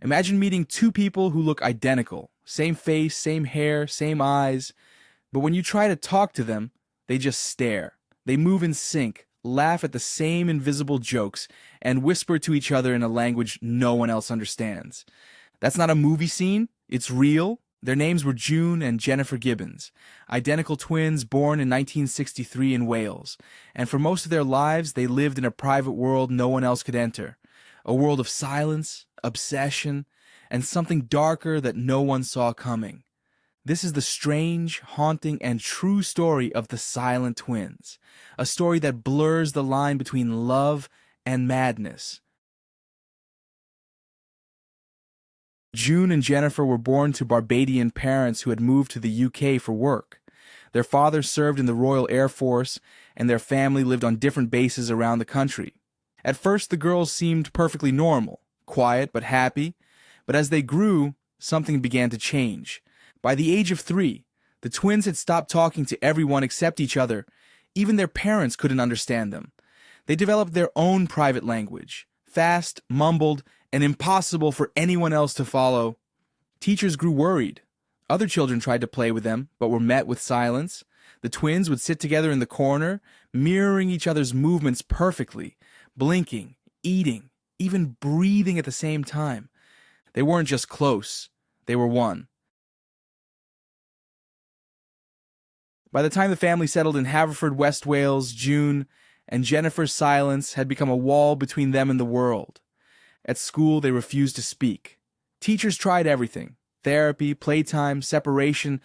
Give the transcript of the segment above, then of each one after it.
Imagine meeting two people who look identical. Same face, same hair, same eyes. But when you try to talk to them, they just stare. They move in sync, laugh at the same invisible jokes, and whisper to each other in a language no one else understands. That's not a movie scene. It's real. Their names were June and Jennifer Gibbons, identical twins born in 1963 in Wales, and for most of their lives they lived in a private world no one else could enter, a world of silence, obsession, and something darker that no one saw coming. This is the strange, haunting, and true story of the Silent Twins, a story that blurs the line between love and madness. June and Jennifer were born to Barbadian parents who had moved to the UK for work. Their father served in the Royal Air Force, and their family lived on different bases around the country. At first, the girls seemed perfectly normal, quiet but happy, but as they grew, something began to change. By the age of 3, the twins had stopped talking to everyone except each other. Even their parents couldn't understand them. They developed their own private language, fast, mumbled, and impossible for anyone else to follow. Teachers grew worried. Other children tried to play with them, but were met with silence. The twins would sit together in the corner, mirroring each other's movements perfectly, blinking, eating, even breathing at the same time. They weren't just close, they were one. By the time the family settled in Haverford, West Wales, June and Jennifer's silence had become a wall between them and the world. At school, they refused to speak. Teachers tried everything: therapy, playtime, separation,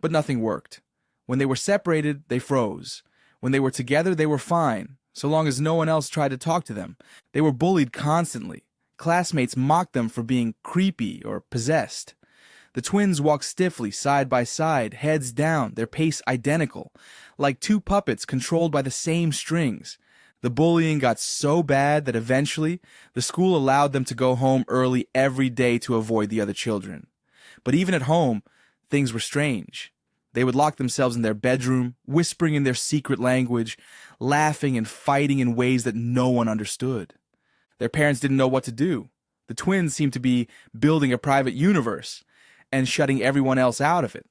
but nothing worked. When they were separated, they froze. When they were together, they were fine, so long as no one else tried to talk to them. They were bullied constantly. Classmates mocked them for being creepy or possessed. The twins walked stiffly, side by side, heads down, their pace identical, like two puppets controlled by the same strings. The bullying got so bad that eventually the school allowed them to go home early every day to avoid the other children. But even at home, things were strange. They would lock themselves in their bedroom, whispering in their secret language, laughing and fighting in ways that no one understood. Their parents didn't know what to do. The twins seemed to be building a private universe and shutting everyone else out of it.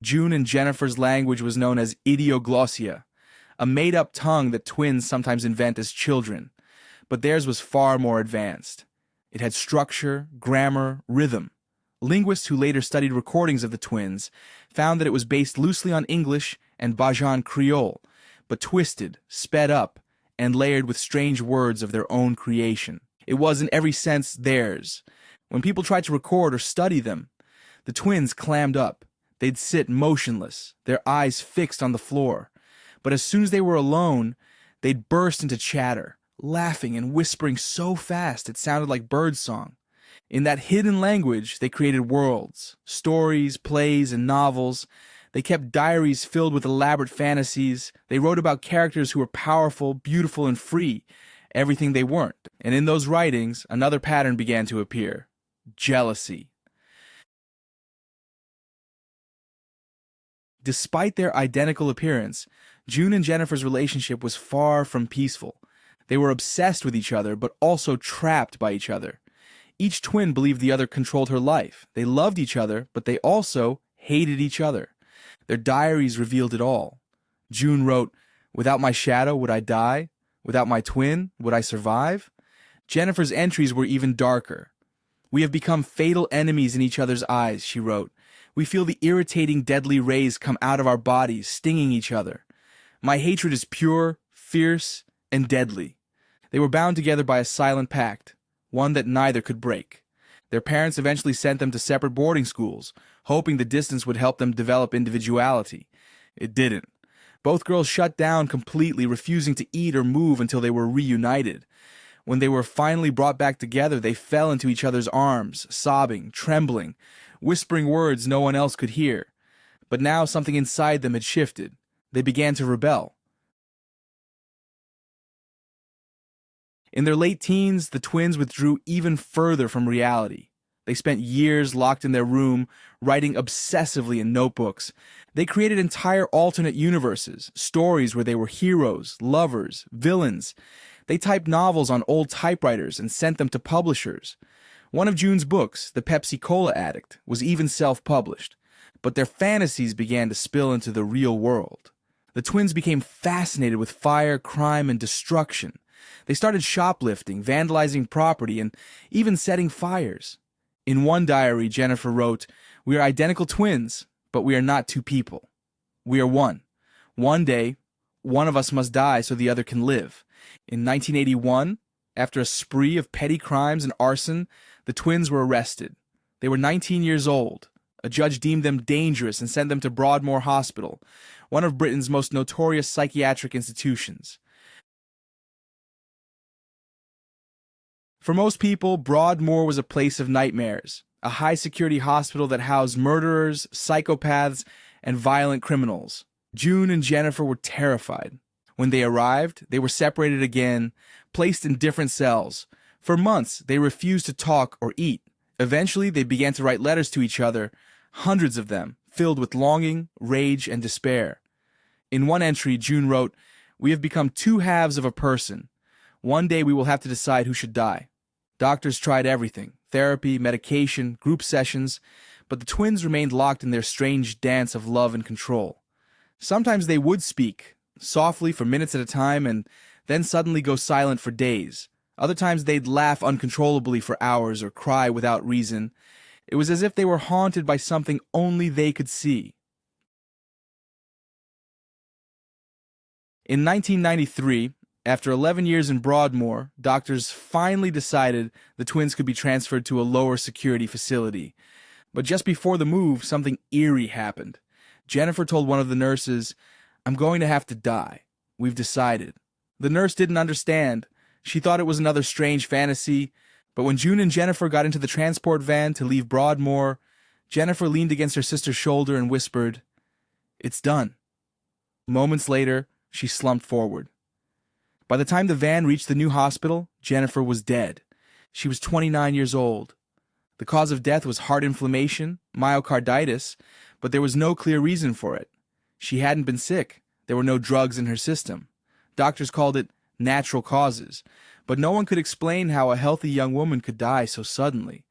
June and Jennifer's language was known as idioglossia, a made-up tongue that twins sometimes invent as children, but theirs was far more advanced. It had structure, grammar, rhythm. Linguists who later studied recordings of the twins found that it was based loosely on English and Bajan Creole, but twisted, sped up, and layered with strange words of their own creation. It was in every sense theirs. When people tried to record or study them, the twins clammed up. They'd sit motionless, their eyes fixed on the floor. But as soon as they were alone, they'd burst into chatter, laughing and whispering so fast it sounded like birdsong. In that hidden language, they created worlds, stories, plays, and novels. They kept diaries filled with elaborate fantasies. They wrote about characters who were powerful, beautiful, and free, everything they weren't. And in those writings, another pattern began to appear: jealousy. Despite their identical appearance, June and Jennifer's relationship was far from peaceful. They were obsessed with each other, but also trapped by each other. Each twin believed the other controlled her life. They loved each other, but they also hated each other. Their diaries revealed it all. June wrote, "Without my shadow, would I die? Without my twin, would I survive?" Jennifer's entries were even darker. "We have become fatal enemies in each other's eyes," she wrote. "We feel the irritating, deadly rays come out of our bodies, stinging each other. My hatred is pure, fierce, and deadly." They were bound together by a silent pact, one that neither could break. Their parents eventually sent them to separate boarding schools, hoping the distance would help them develop individuality. It didn't. Both girls shut down completely, refusing to eat or move until they were reunited. When they were finally brought back together, they fell into each other's arms, sobbing, trembling, whispering words no one else could hear. But now something inside them had shifted. They began to rebel. In their late teens, the twins withdrew even further from reality. They spent years locked in their room, writing obsessively in notebooks. They created entire alternate universes, stories where they were heroes, lovers, villains. They typed novels on old typewriters and sent them to publishers. One of June's books, The Pepsi-Cola Addict, was even self-published, but their fantasies began to spill into the real world. The twins became fascinated with fire, crime, and destruction. They started shoplifting, vandalizing property, and even setting fires. In one diary, Jennifer wrote, "We are identical twins, but we are not two people. We are one. One day, one of us must die so the other can live." In 1981, after a spree of petty crimes and arson, the twins were arrested. They were 19 years old. A judge deemed them dangerous and sent them to Broadmoor Hospital, one of Britain's most notorious psychiatric institutions. For most people, Broadmoor was a place of nightmares, a high-security hospital that housed murderers, psychopaths, and violent criminals. June and Jennifer were terrified. When they arrived, they were separated again, placed in different cells. For months, they refused to talk or eat. Eventually, they began to write letters to each other, hundreds of them, filled with longing, rage, and despair. In one entry, June wrote, "We have become two halves of a person. One day we will have to decide who should die." Doctors tried everything, therapy, medication, group sessions, but the twins remained locked in their strange dance of love and control. Sometimes they would speak, softly for minutes at a time, and then suddenly go silent for days. Other times they'd laugh uncontrollably for hours or cry without reason. It was as if they were haunted by something only they could see. In 1993, after 11 years in Broadmoor, doctors finally decided the twins could be transferred to a lower security facility. But just before the move, something eerie happened. Jennifer told one of the nurses, "I'm going to have to die. We've decided." The nurse didn't understand. She thought it was another strange fantasy, but when June and Jennifer got into the transport van to leave Broadmoor, Jennifer leaned against her sister's shoulder and whispered, "It's done." Moments later, she slumped forward. By the time the van reached the new hospital, Jennifer was dead. She was 29 years old. The cause of death was heart inflammation, myocarditis, but there was no clear reason for it. She hadn't been sick. There were no drugs in her system. Doctors called it natural causes, but no one could explain how a healthy young woman could die so suddenly.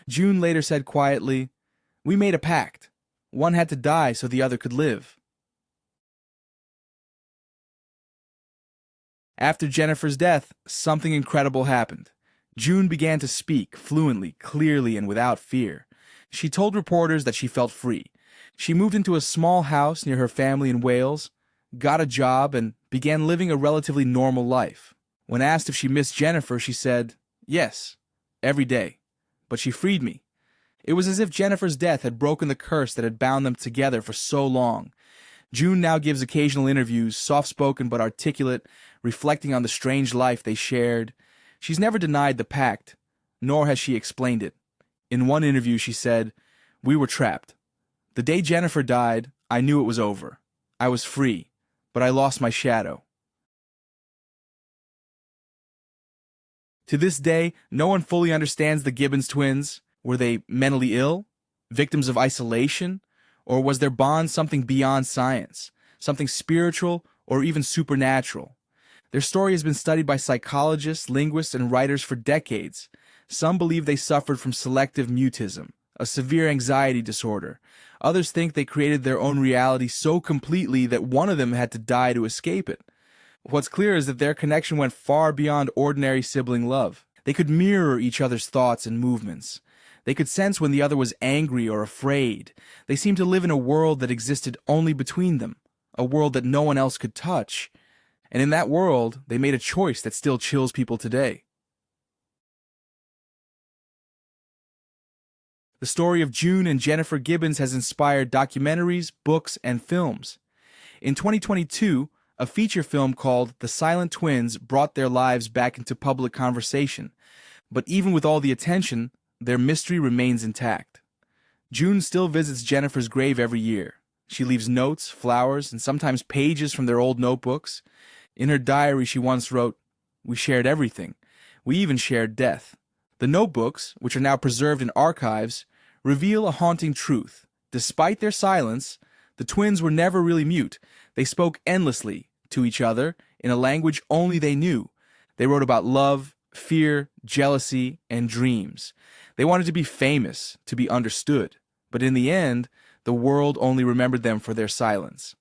June later said quietly, "We made a pact. One had to die so the other could live." After Jennifer's death, something incredible happened. June began to speak fluently, clearly, and without fear. She told reporters that she felt free. She moved into a small house near her family in Wales, got a job, and began living a relatively normal life. When asked if she missed Jennifer, she said, "Yes, every day. But she freed me." It was as if Jennifer's death had broken the curse that had bound them together for so long. June now gives occasional interviews, soft-spoken but articulate, reflecting on the strange life they shared. She's never denied the pact, nor has she explained it. In one interview, she said, "We were trapped. The day Jennifer died, I knew it was over. I was free, but I lost my shadow." To this day, no one fully understands the Gibbons twins. Were they mentally ill, victims of isolation, or was their bond something beyond science, something spiritual or even supernatural? Their story has been studied by psychologists, linguists, and writers for decades. Some believe they suffered from selective mutism, a severe anxiety disorder. Others think they created their own reality so completely that one of them had to die to escape it. What's clear is that their connection went far beyond ordinary sibling love. They could mirror each other's thoughts and movements. They could sense when the other was angry or afraid. They seemed to live in a world that existed only between them, a world that no one else could touch. And in that world, they made a choice that still chills people today. The story of June and Jennifer Gibbons has inspired documentaries, books, and films. In 2022, a feature film called The Silent Twins brought their lives back into public conversation. But even with all the attention, their mystery remains intact. June still visits Jennifer's grave every year. She leaves notes, flowers, and sometimes pages from their old notebooks. In her diary, she once wrote, "We shared everything. We even shared death." The notebooks, which are now preserved in archives, reveal a haunting truth. Despite their silence, the twins were never really mute. They spoke endlessly to each other in a language only they knew. They wrote about love, fear, jealousy, and dreams. They wanted to be famous, to be understood. But in the end, the world only remembered them for their silence.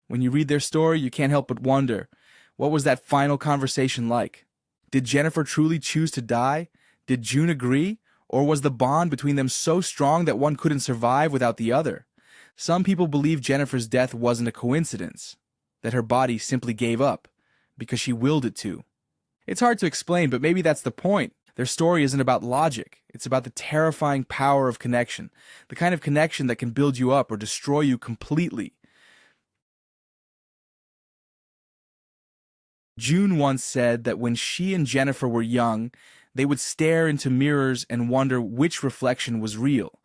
When you read their story, you can't help but wonder, what was that final conversation like? Did Jennifer truly choose to die? Did June agree? Or was the bond between them so strong that one couldn't survive without the other? Some people believe Jennifer's death wasn't a coincidence, that her body simply gave up because she willed it to. It's hard to explain, but maybe that's the point. Their story isn't about logic. It's about the terrifying power of connection, the kind of connection that can build you up or destroy you completely. June once said that when she and Jennifer were young, they would stare into mirrors and wonder which reflection was real.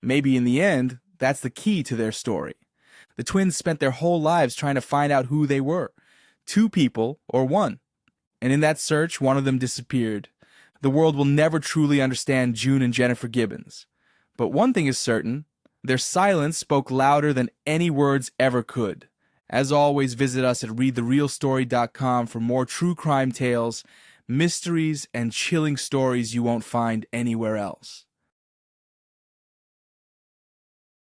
Maybe in the end, that's the key to their story. The twins spent their whole lives trying to find out who they were. Two people or one. And in that search, one of them disappeared. The world will never truly understand June and Jennifer Gibbons. But one thing is certain, their silence spoke louder than any words ever could. As always, visit us at readtherealstory.com for more true crime tales, mysteries, and chilling stories you won't find anywhere else.